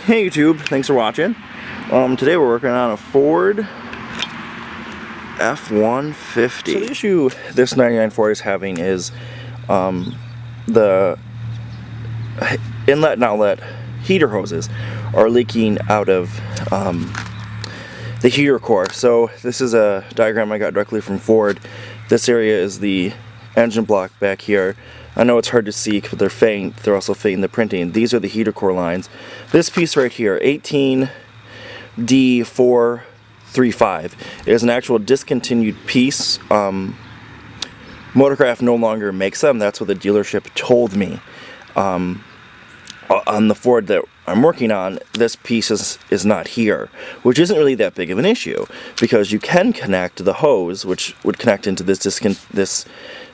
Hey YouTube, thanks for watching. Today we're working on a Ford F150. So the issue this 99 Ford is having is the inlet and outlet heater hoses are leaking out of the heater core. So this is a diagram I got directly from Ford. This area is the engine block back here. I know it's hard to see because they're faint. They're also faint in the printing. These are the heater core lines. This piece right here, 18D435, is an actual discontinued piece. Motorcraft no longer makes them. That's what the dealership told me. On the Ford that I'm working on, this piece is not here, which isn't really that big of an issue because you can connect the hose, which would connect into this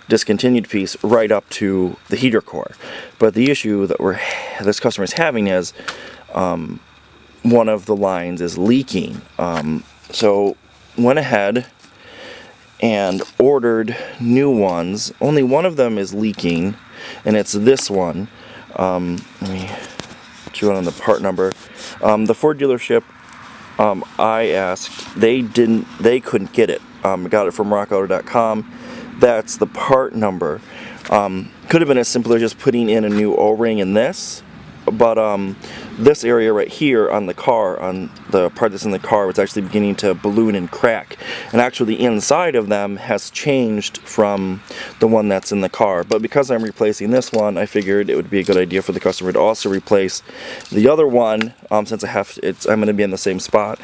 discontinued piece right up to the heater core. But the issue that this customer is having is one of the lines is leaking. So went ahead and ordered new ones. Only one of them is leaking, and it's this one. Let me chew on the part number. The Ford dealership, I asked, they couldn't get it. Got it from rockauto.com. That's the part number. Could have been as simple as just putting in a new O-ring in this, but this area right here on the car, on the part that's in the car, was actually beginning to balloon and crack. And actually the inside of them has changed from the one that's in the car. But because I'm replacing this one, I figured it would be a good idea for the customer to also replace the other one, since I'm going to be in the same spot.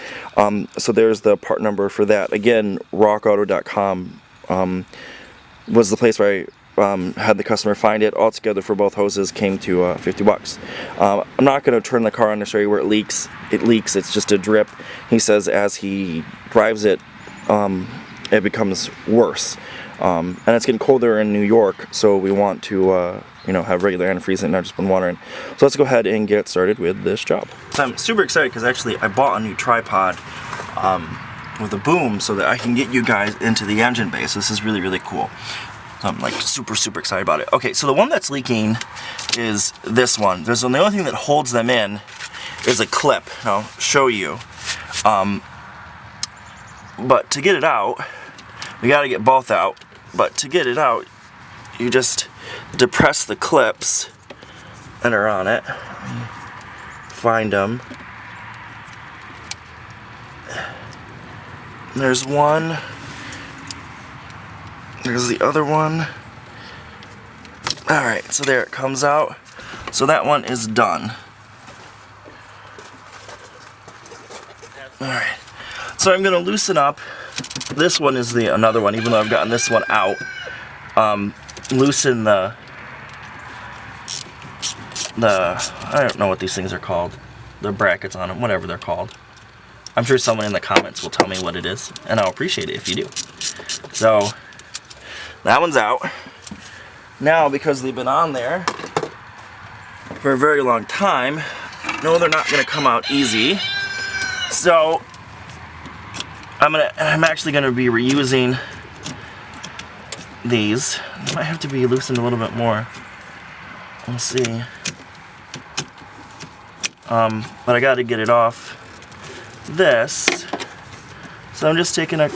So there's the part number for that. Again, rockauto.com was the place where I had the customer find it. Altogether for both hoses came to 50 bucks. I'm not going to turn the car on to show you where it leaks. It leaks, it's just a drip. He says as he drives it, it becomes worse. And it's getting colder in New York, so we want to have regular antifreeze and not just been watering. So let's go ahead and get started with this job. So I'm super excited because actually I bought a new tripod with a boom so that I can get you guys into the engine bay. So this is really, really cool. So I'm like super excited about it. Okay, so the one that's leaking is this one. The only thing that holds them in is a clip. I'll show you. But to get it out, we gotta get both out. But to get it out, you just depress the clips that are on it. Find them. There's one. There's the other one. Alright, so there it comes out. So that one is done. Alright. So I'm going to loosen up. This one is another one, even though I've gotten this one out. Loosen the I don't know what these things are called. The brackets on them, whatever they're called. I'm sure someone in the comments will tell me what it is, and I'll appreciate it if you do. So, that one's out. Now, because they've been on there for a very long time, no, they're not going to come out easy. So, I'm actually going to be reusing these. They might have to be loosened a little bit more. We'll see. But I got to get it off this. So I'm just taking I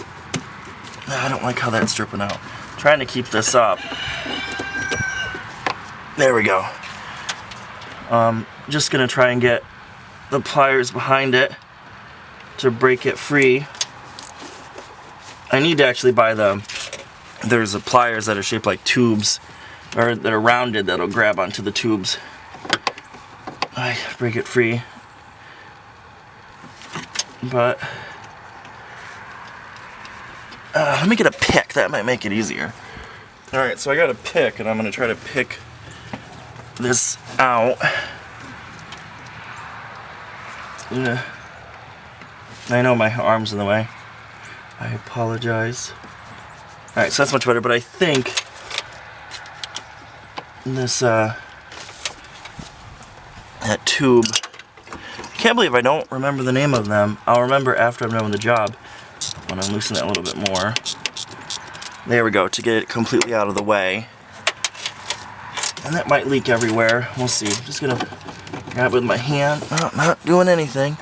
don't like how that's dripping out. Trying to keep this up. There we go. Just gonna try and get the pliers behind it to break it free. I need to actually buy there's pliers that are shaped like tubes, or that are rounded, that'll grab onto the tubes. I break it free. But let me get a pick. That might make it easier. Alright, so I got a pick, and I'm going to try to pick this out. I know my arm's in the way. I apologize. Alright, so that's much better, but I think this, that tube, I can't believe I don't remember the name of them. I'll remember after I'm done with the job, when I loosen it a little bit more. There we go, to get it completely out of the way. And that might leak everywhere. We'll see. I'm just gonna Grab with my hand. Oh, not doing anything.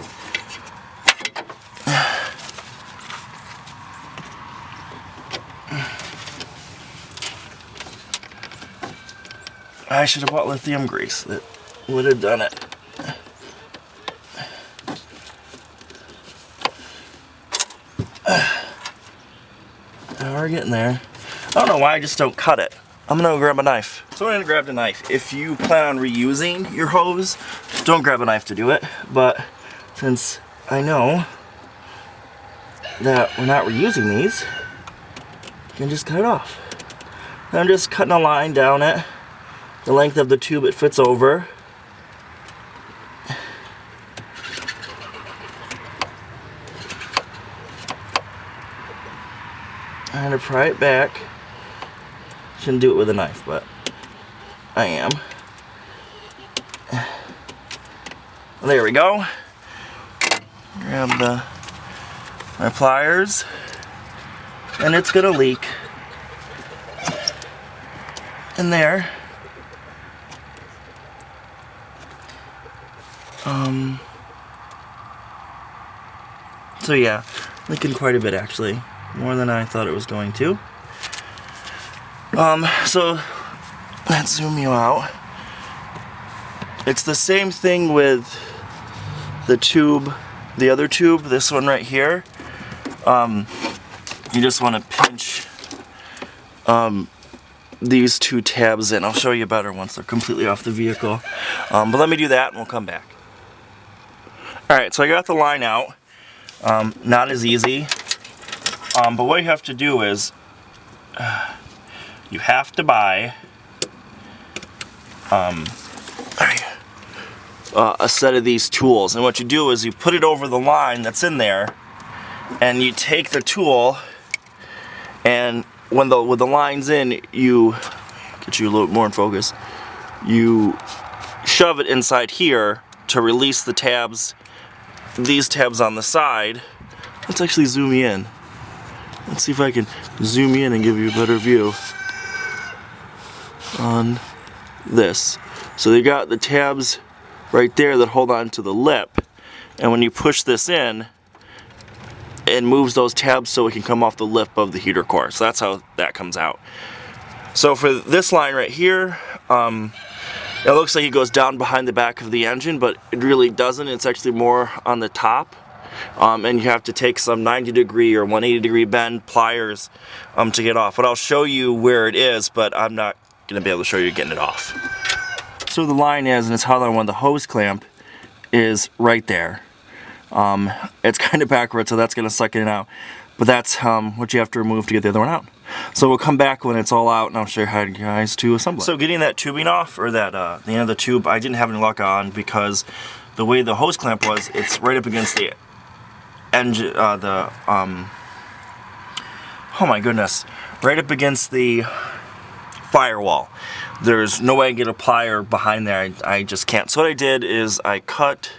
I should have bought lithium grease. That would have done it. We're getting there. I don't know why I just don't cut it. I'm gonna go grab a knife. So I'm gonna grab a knife. If you plan on reusing your hose, don't grab a knife to do it. But since I know that we're not reusing these, you can just cut it off. I'm just cutting a line down it, the length of the tube it fits over. I'm gonna pry it back. Shouldn't do it with a knife, but I am. There we go. Grab my pliers, and it's gonna leak in there. So yeah, leaking quite a bit actually, more than I thought it was going to. So let's zoom you out. It's the same thing with the tube, the other tube, this one right here. You just want to pinch these two tabs in. I'll show you better once they're completely off the vehicle. But let me do that and we'll come back. Alright, so I got the line out. Not as easy. But what you have to do is you have to buy a set of these tools, and what you do is you put it over the line that's in there, and you take the tool, and when with the lines in, you get you a little more in focus. You shove it inside here to release the tabs. These tabs on the side. Let's actually zoom you in. Let's see if I can zoom in and give you a better view on this. So you got the tabs right there that hold on to the lip, and when you push this in, it moves those tabs so it can come off the lip of the heater core. So that's how that comes out. So for this line right here, it looks like it goes down behind the back of the engine, but it really doesn't. It's actually more on the top. And you have to take some 90-degree or 180-degree bend pliers to get off. But I'll show you where it is, but I'm not going to be able to show you getting it off. So the line is, and it's how I want the hose clamp, is right there. It's kind of backwards, so that's going to suck it out. But that's what you have to remove to get the other one out. So we'll come back when it's all out, and I'll show you how you guys to assemble it. So getting that tubing off, or that the end of the tube, I didn't have any luck on because the way the hose clamp was, it's right up against the engine, oh my goodness, right up against the firewall. There's no way I can get a plier behind there. I just can't. So what I did is I cut,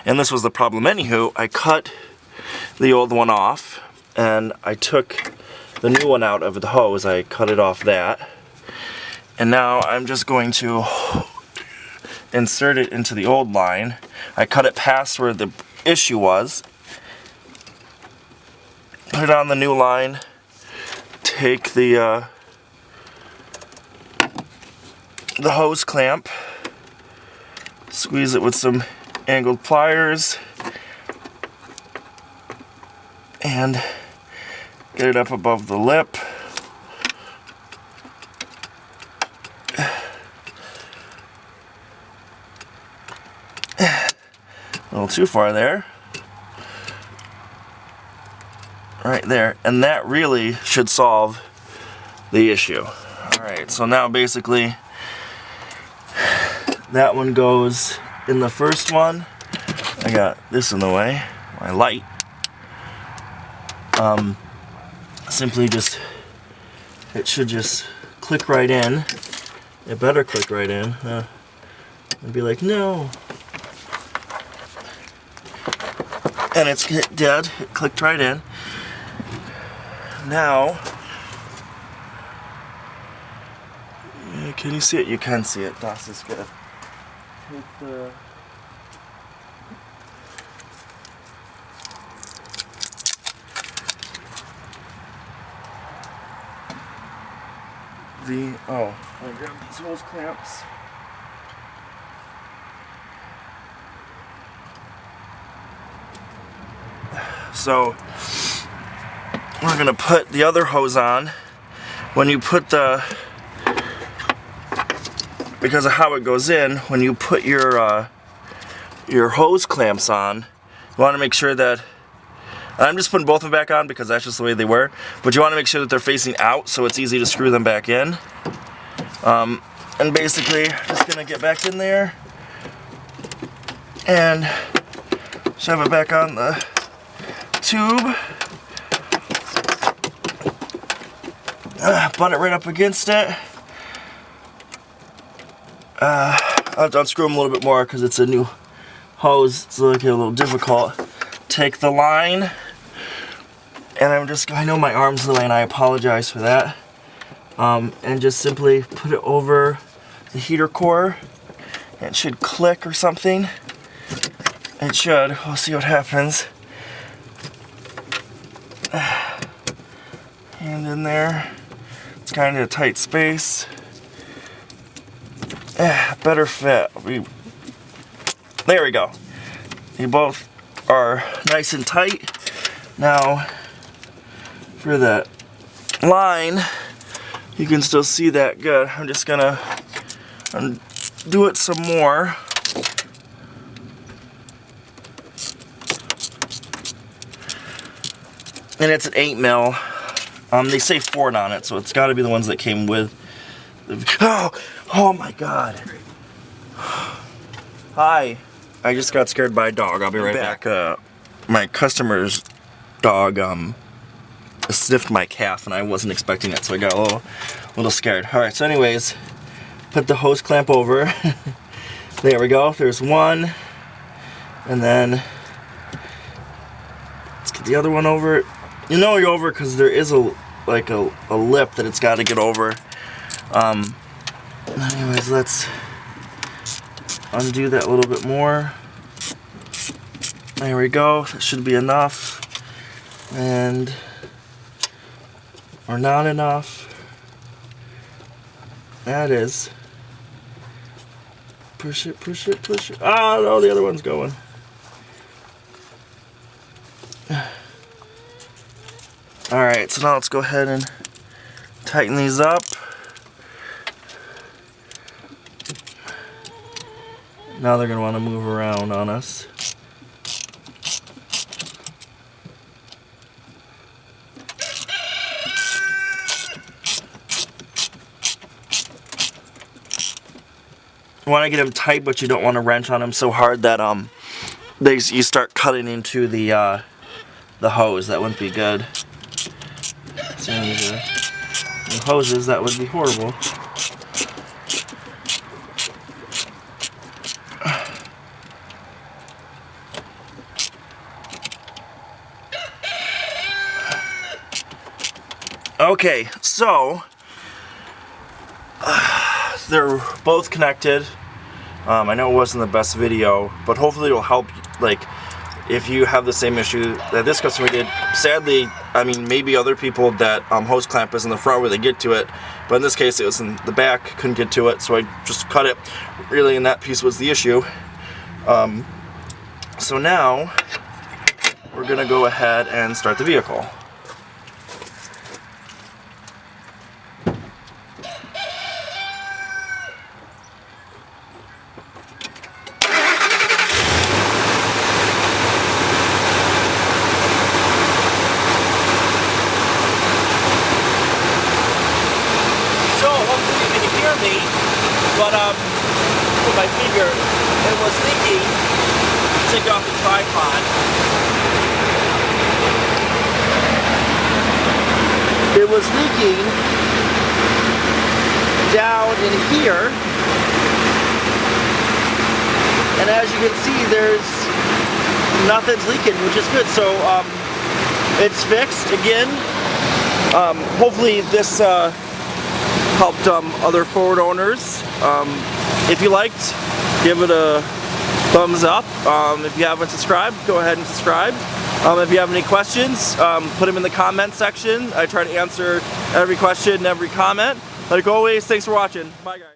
and this was the problem anywho, I cut the old one off, and I took the new one out of the hose. I cut it off that, and now I'm just going to insert it into the old line. I cut it past where the issue was, put it on the new line, take the hose clamp, squeeze it with some angled pliers, and get it up above the lip. A little too far there. Right there, and that really should solve the issue. Alright, so now basically that one goes in the first one. I got this in the way, my light. Simply just, it should just click right in. It better click right in. And be like, no. And it's dead. It clicked right in. Now, can you see it? You can see it. Das is good. Take the I'm gonna grab these hose clamps. So we're gonna put the other hose on. When you put because of how it goes in, when you put your hose clamps on, you want to make sure that, I'm just putting both of them back on because that's just the way they were, but you want to make sure that they're facing out so it's easy to screw them back in. And basically, just gonna get back in there and shove it back on the tube. Butt it right up against it. I'll have to unscrew them a little bit more because it's a new hose. It's like a little difficult. Take the line, and I know my arm's in the way and I apologize for that. And just simply put it over the heater core. It should click or something. It should. We'll see what happens. Hand in there. It's kind of a tight space. Better fit. There we go. They both are nice and tight. Now, for that line, you can still see that good. I'm just gonna do it some more. And it's an 8 mil. They say Ford on it, so it's got to be the ones that came with. Oh my God! Hi. I just got scared by a dog. I'll be right back. My customer's dog sniffed my calf, and I wasn't expecting it, so I got a little scared. All right. So, anyways, put the hose clamp over. There we go. There's one, and then let's get the other one over. You know you're over because there is a lip that it's got to get over. Anyways, let's undo that a little bit more. There we go. That should be enough. And or not enough. That is. Push it, push it, push it. Oh no, the other one's going. Alright, so now let's go ahead and tighten these up. Now they're going to want to move around on us. You want to get them tight, but you don't want to wrench on them so hard that you start cutting into the hose. That wouldn't be good. The hoses, that would be horrible. Okay, so they're both connected. I know it wasn't the best video, but hopefully it'll help, like, if you have the same issue that this customer did. Sadly, I mean, maybe other people that hose clamp is in the front where they get to it, but in this case it was in the back, couldn't get to it, so I just cut it. Really, and that piece was the issue. So now we're gonna go ahead and start the vehicle. But with my finger, it was leaking. Take off the tripod. It was leaking down in here, and as you can see, there's nothing's leaking, which is good. So it's fixed again. Hopefully this helped other Ford owners. If you liked, give it a thumbs up. If you haven't subscribed, go ahead and subscribe. If you have any questions, put them in the comment section. I try to answer every question and every comment. Like always, thanks for watching. Bye, guys.